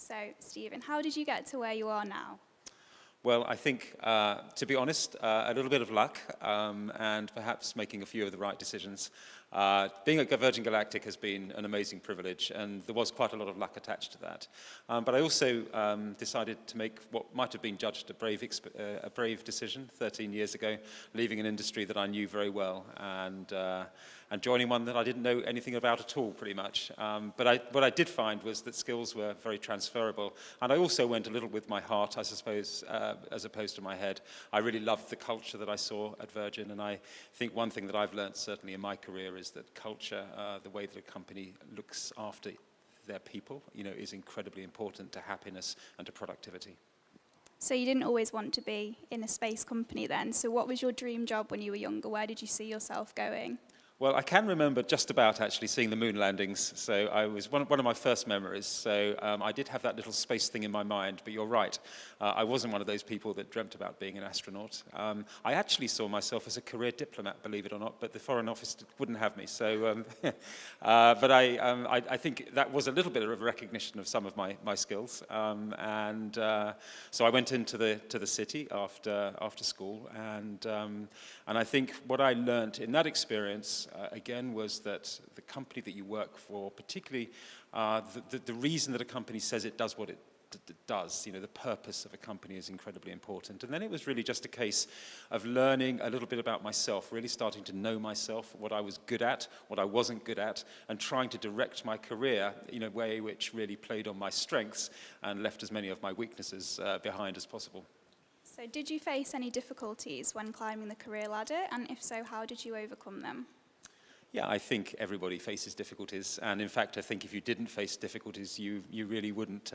So, Stephen, how did you get to where you are now? Well, I think, to be honest, a little bit of luck and perhaps making a few of the right decisions. Being at Virgin Galactic has been an amazing privilege, and there was quite a lot of luck attached to that. But I also decided to make what might have been judged a brave decision 13 years ago, leaving an industry that I knew very well and joining one that I didn't know anything about at all, pretty much. But what I did find was that skills were very transferable, and I also went a little with my heart, I suppose, as opposed to my head. I really loved the culture that I saw at Virgin, and I think one thing that I've learned certainly in my career is that culture, the way that a company looks after their people, is incredibly important to happiness and to productivity. So you didn't always want to be in a space company then. So what was your dream job when you were younger? Where did you see yourself going? Well, I can remember just about actually seeing the moon landings. So I was one of my first memories. So I did have that little space thing in my mind, but you're right. I wasn't one of those people that dreamt about being an astronaut. I actually saw myself as a career diplomat, believe it or not, but the Foreign Office wouldn't have me. So, but I think that was a little bit of a recognition of some of my skills. So I went into the city after school, and I think what I learned in that experience again was that the company that you work for, particularly the reason that a company says it does what it does, the purpose of a company is incredibly important. And then it was really just a case of learning a little bit about myself, really starting to know myself, what I was good at, what I wasn't good at, and trying to direct my career in a way which really played on my strengths and left as many of my weaknesses behind as possible. So did you face any difficulties when climbing the career ladder? And if so, how did you overcome them? Yeah, I think everybody faces difficulties, and in fact, I think if you didn't face difficulties, you really wouldn't,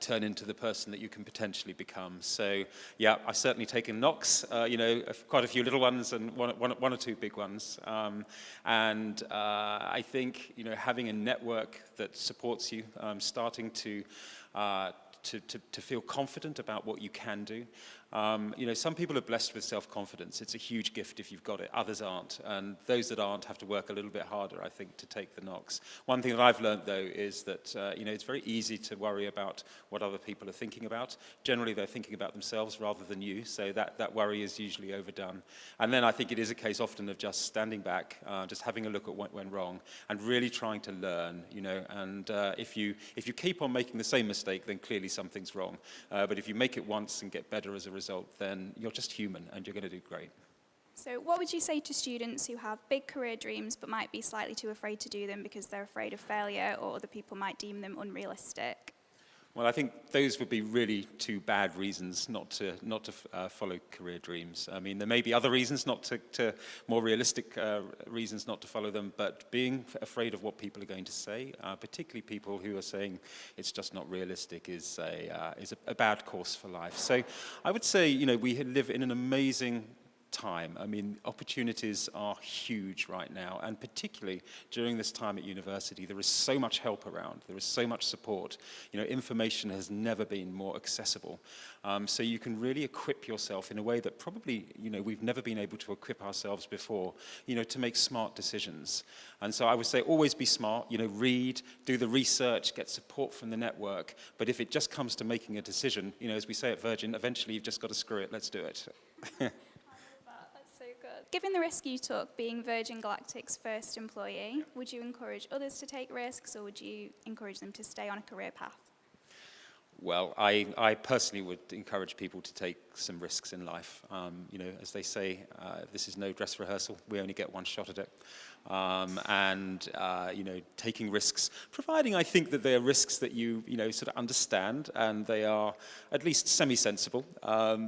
turn into the person that you can potentially become. So, yeah, I've certainly taken knocks, quite a few little ones and one or two big ones, and I think having a network that supports you, starting to feel confident about what you can do. Some people are blessed with self-confidence. It's a huge gift if you've got it. Others aren't. And those that aren't have to work a little bit harder, I think, to take the knocks. One thing that I've learned, though, is that, it's very easy to worry about what other people are thinking about. Generally, they're thinking about themselves rather than you, so that worry is usually overdone. And then I think it is a case often of just standing back, just having a look at what went wrong, and really trying to learn, and if you keep on making the same mistake, then clearly something's wrong. But if you make it once and get better as a result, then you're just human and you're going to do great. So what would you say to students who have big career dreams but might be slightly too afraid to do them because they're afraid of failure or other people might deem them unrealistic? Well, I think those would be really two bad reasons not to follow career dreams. I mean, there may be other reasons more realistic reasons not to follow them, but being afraid of what people are going to say, particularly people who are saying it's just not realistic, is a bad course for life. So I would say, we live in an amazing time. I mean, opportunities are huge right now, and particularly during this time at university, there is so much help around, there is so much support. Information has never been more accessible. So you can really equip yourself in a way that probably, we've never been able to equip ourselves before, to make smart decisions. And so I would say always be smart, read, do the research, get support from the network. But if it just comes to making a decision, as we say at Virgin, eventually you've just got to screw it, let's do it. Given the risk you took being Virgin Galactic's first employee, would you encourage others to take risks, or would you encourage them to stay on a career path? Well, I personally would encourage people to take some risks in life. As they say, this is no dress rehearsal. We only get one shot at it. Taking risks, providing I think that they are risks that you sort of understand and they are at least semi-sensible,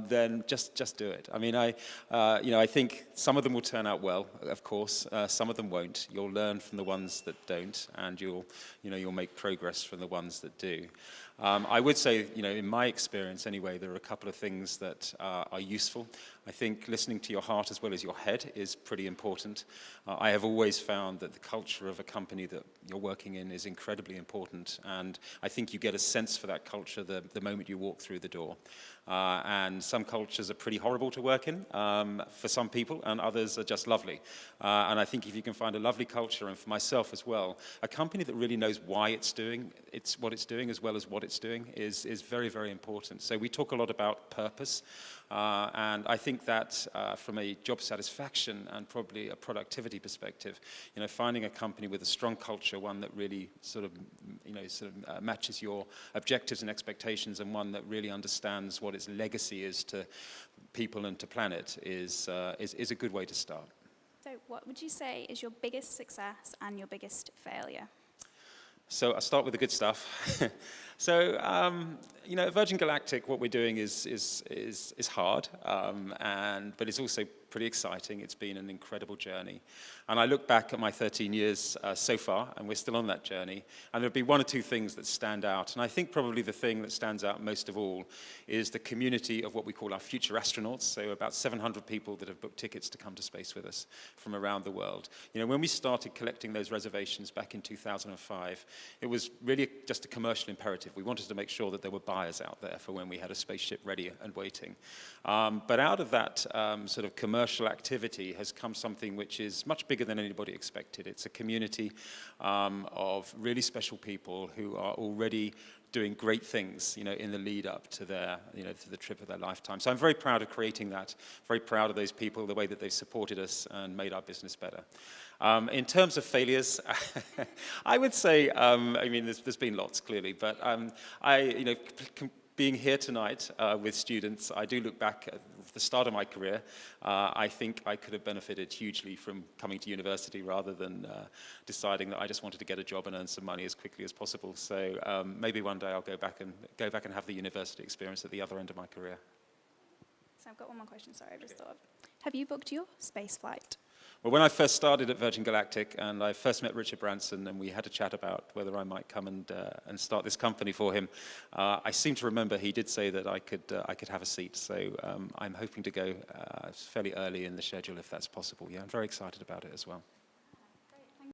then just do it. I mean, I think some of them will turn out well, of course. Some of them won't. You'll learn from the ones that don't, and you'll make progress from the ones that do. I would say, in my experience anyway, there are a couple of things that are useful. I think listening to your heart as well as your head is pretty important. I have always found that the culture of a company that you're working in is incredibly important, and I think you get a sense for that culture the moment you walk through the door. And some cultures are pretty horrible to work in for some people, and others are just lovely. And I think if you can find a lovely culture, and for myself as well, a company that really knows why it's doing what it's doing as well as what it's doing is very, very important. So we talk a lot about purpose, and I think that from a job satisfaction and probably a productivity perspective, finding a company with a strong culture, one that really sort of matches your objectives and expectations, and one that really understands what its legacy is to people and to planet is a good way to start. So what would you say is your biggest success and your biggest failure? So I'll start with the good stuff. So, at Virgin Galactic, what we're doing is hard, but it's also pretty exciting. It's been an incredible journey. And I look back at my 13 years so far, and we're still on that journey, and there'll be one or two things that stand out. And I think probably the thing that stands out most of all is the community of what we call our future astronauts, so about 700 people that have booked tickets to come to space with us from around the world. When we started collecting those reservations back in 2005, it was really just a commercial imperative. We wanted to make sure that there were buyers out there for when we had a spaceship ready and waiting. But out of that sort of commercial activity has come something which is much bigger than anybody expected. It's a community of really special people who are already doing great things, in the lead up to their, to the trip of their lifetime. So I'm very proud of creating that, very proud of those people, the way that they've supported us and made our business better. In terms of failures, I would say, there's been lots, clearly, but being here tonight with students, I do look back at the start of my career. I think I could have benefited hugely from coming to university rather than deciding that I just wanted to get a job and earn some money as quickly as possible. So maybe one day I'll go back and have the university experience at the other end of my career. So I've got one more question, sorry, I just thought of. Have you booked your space flight? Well, when I first started at Virgin Galactic and I first met Richard Branson and we had a chat about whether I might come and start this company for him, I seem to remember he did say that I could have a seat. So I'm hoping to go fairly early in the schedule if that's possible. Yeah, I'm very excited about it as well.